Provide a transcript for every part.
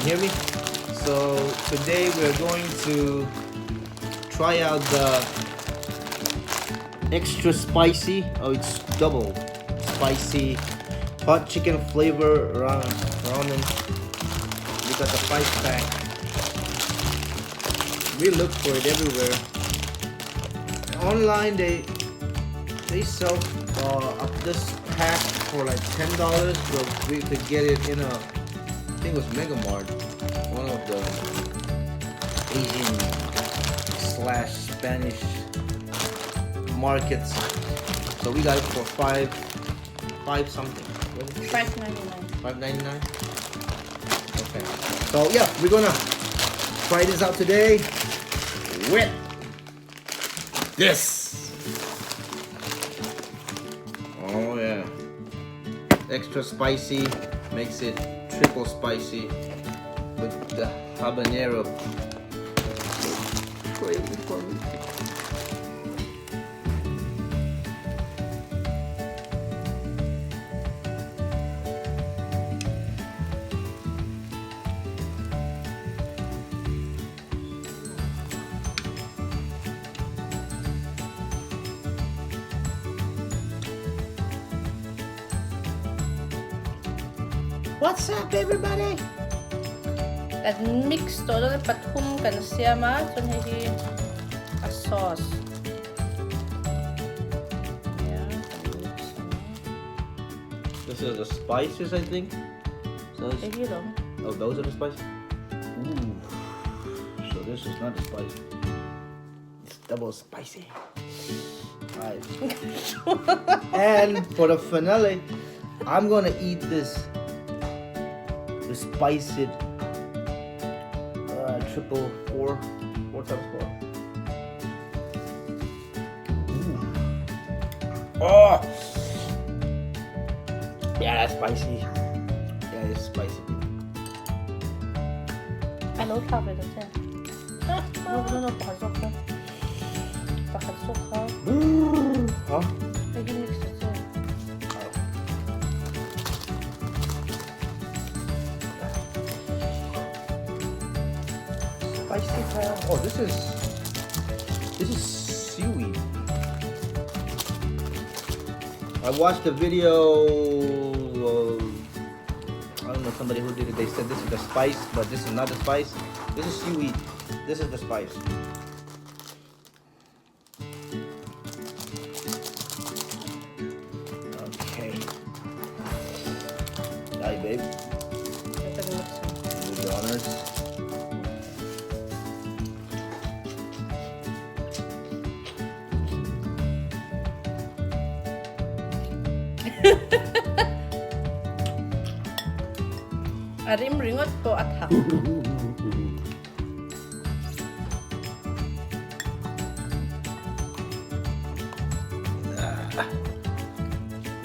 hear me? So today we're going to try out the extra spicy, it's double spicy hot chicken flavor ramen. We got the 5-pack. We look for it everywhere. Online they sell up this pack for like $10, but we could get it in a, I think it was Mega Mart, one of the Asian / Spanish markets. So we got it for five something. $5.99. Okay. So yeah, we're gonna try this out today with this. Oh yeah. Extra spicy makes it triple spicy with the habanero. Crazy for me. What's up, everybody? At mix todo na pathum kan siya ma so hindi a sauce. Yeah, mix. This is the spices, I think. So Maybe long. oh, those are the spices. Ooh. So this is not the spice. It's double spicy. Alright. And for the finale, I'm gonna eat this. The spiced triple four times 4. Ooh. Oh, yeah, that's spicy. Yeah, it's spicy. I know how it is. No, pakasok ka. Pakasok ka. Huh? Maybe mix it. Spicy crab. Oh, this is seaweed. I watched the video. I don't know, somebody who did it. They said this is the spice, but this is not the spice. This is seaweed. This is the spice. Okay. Hi, babe. Do the honors. Arim ringot po at hak.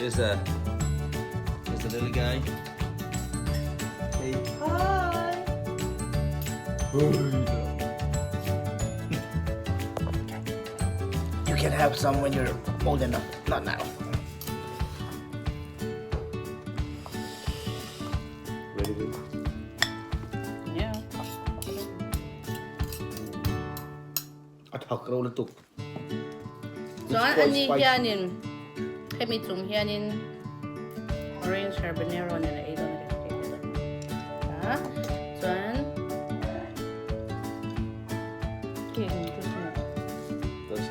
Here's the little guy. Hey. Hi. You can have some when you're old enough, not now. Ready, babe? Yeah. At hakro na to. So ani hiyanin. Kami tung hiyanin orange habanero nila ito na kasi. Ha? So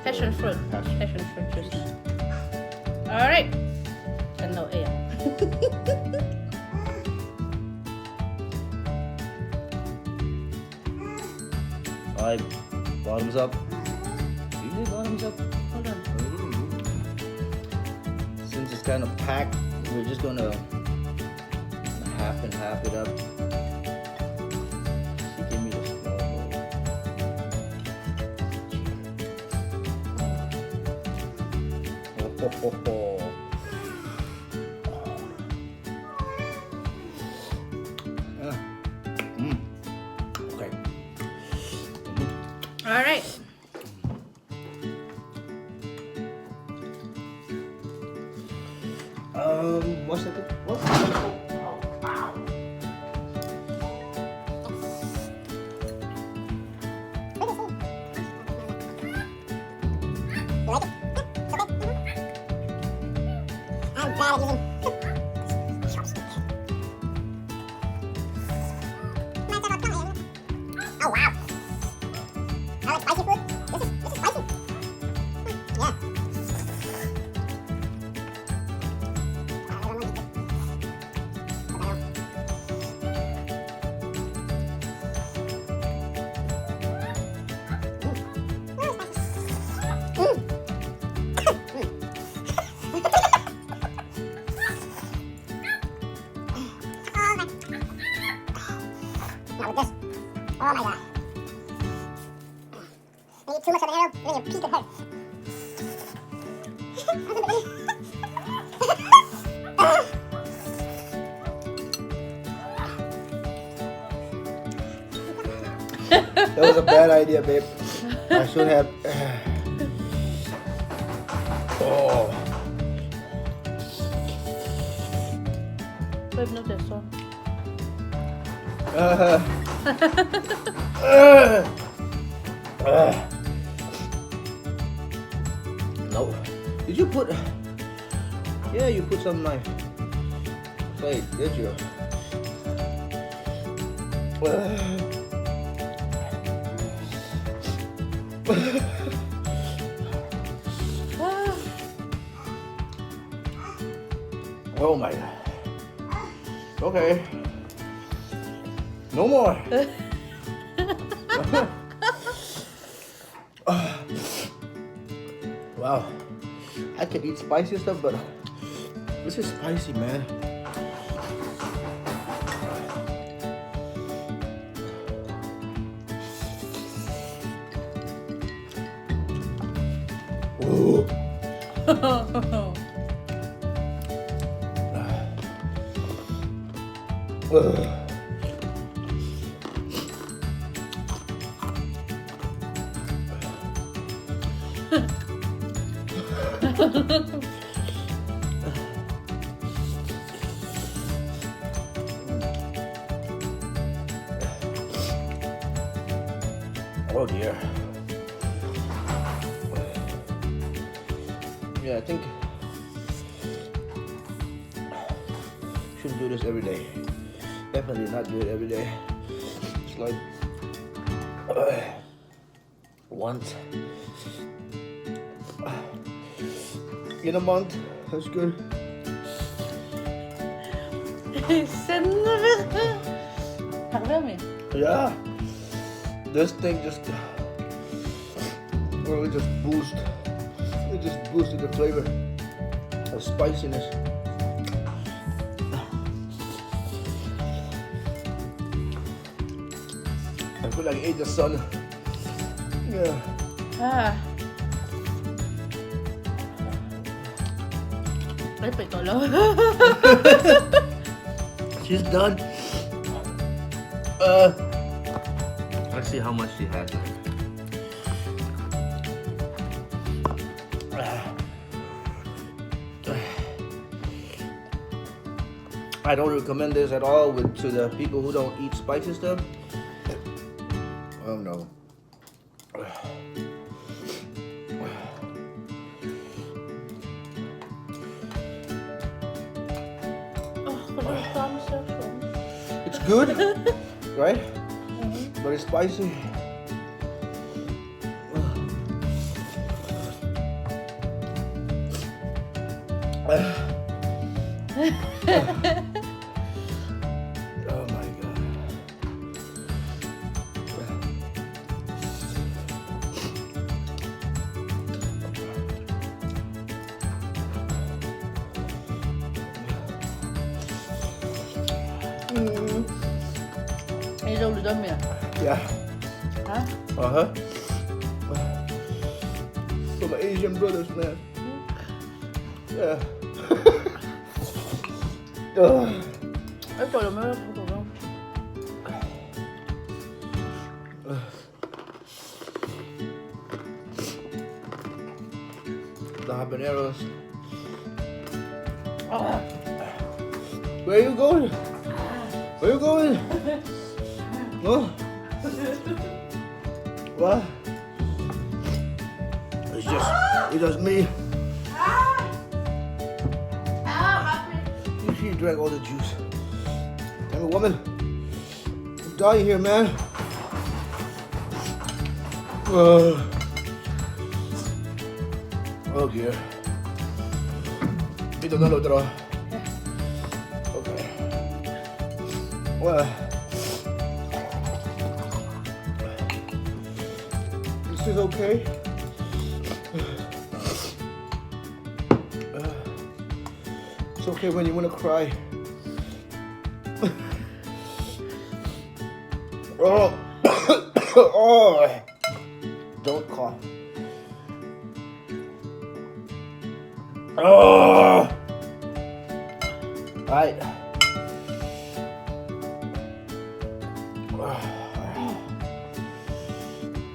passion fruit. Passion fruit juice. Alright. Ano ayan. Alright, bottoms up. Usually bottoms up. Hold on. Since it's kind of packed, we're just gonna half and half it up. She gave me the small bowl. Oh, ho, ho, ho. Okay. All right. What's that? What? bad at using chopstick. Oh wow! I like spicy food. This is spicy. Yeah. I don't like it. But I don't. Not with this. Oh my god. When you eat too much habanero, then your teeth hurt. That was a bad idea, babe. I should have. Oh. Babe, no this one. No. Did you put? Yeah, you put some on my plate, did you? Oh my god. Okay. No more. Wow. I can eat spicy stuff, but this is spicy, man. Ooh. Oh dear. Yeah, I think shouldn't do this every day. Definitely not do it every day. It's like once in a month. That's good. Yeah. This thing just really just boosted the flavor of spiciness. I feel like I ate the sun. Yeah. Ah. Ay, pitolo. She's done. Let's see how much she has. I don't recommend this at all to the people who don't eat spicy stuff. Oh no. It's good, right? But it's spicy. Oh my god. Ini udah dum ya? Yeah. Hah? Uh-huh. For my Asian brothers, man. Yeah. Ito lang meron ito lang. The habaneros. Ah. Where you going? Where you going? No? What? It's just me. drank all the juice. Damn it, woman. I'm dying here, man. Oh dear. Ito na otro. Okay. Well. This is okay. It's okay when you want to cry. Oh. Oh. Don't cough. Oh. Right.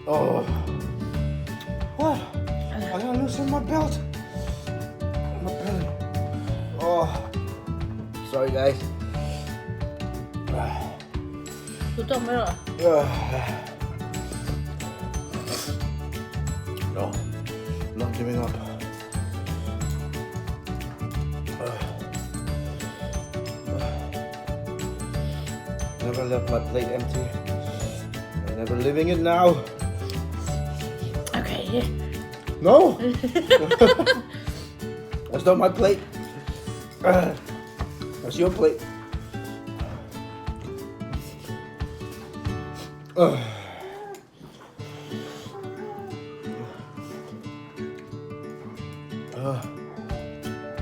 Oh. What? I gotta loosen my belt. My belly. Oh. Sorry, guys. Tutup mo yun. No, not giving up. Never left my plate empty. I'm never leaving it now. Okay. No! That's not my plate. That's your plate.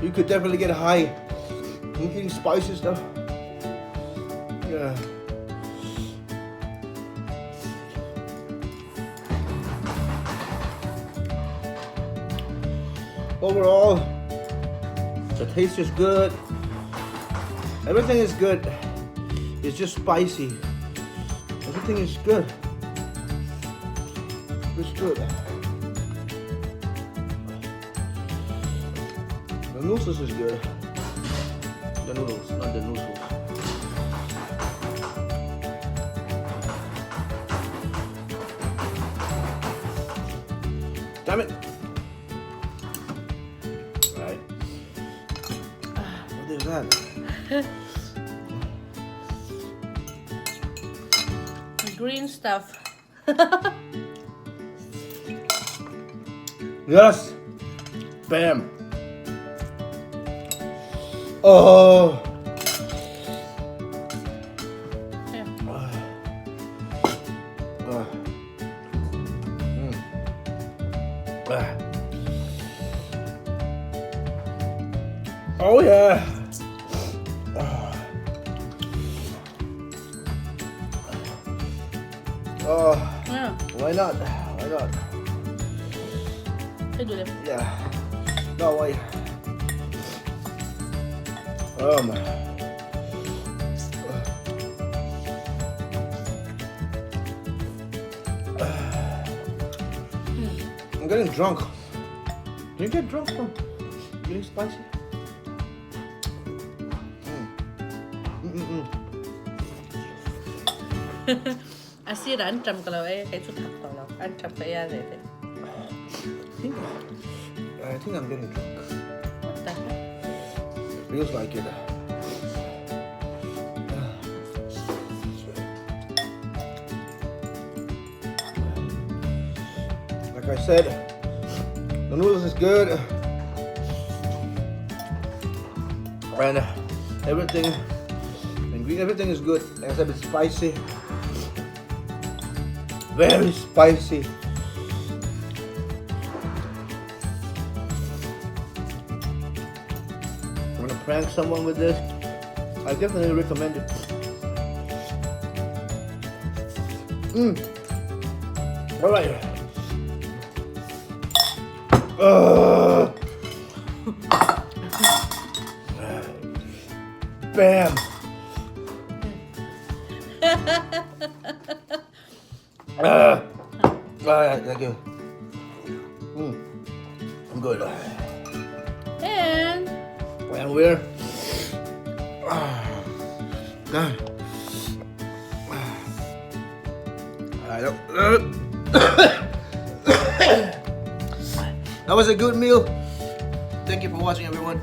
You could definitely get high from eating spicy stuff. Yeah. Overall, the taste is good. Everything is good. It's just spicy. Everything is good. It's good. The noodles is good. The noodles, not the noodles. Damn it! Alright. What is that? Green stuff. Yes! Bam! Oh! Yeah. Oh yeah! Oh, Yeah. why not? Why not? Hey, do them. Yeah. No, why? My. I'm getting drunk. Can you get drunk from getting spicy? Asi ra ăn trầm kalau cái chút thật tao ăn trầm cái gì thế? I think I'm getting drunk. What the heck? Feels like it. Like I said, the noodles is good. And everything is good. Like I said, it's spicy. Very spicy. I'm gonna prank someone with this. I definitely recommend it. All right. Bam. Thank you. I'm good. And we're done. That was a good meal. Thank you for watching, everyone.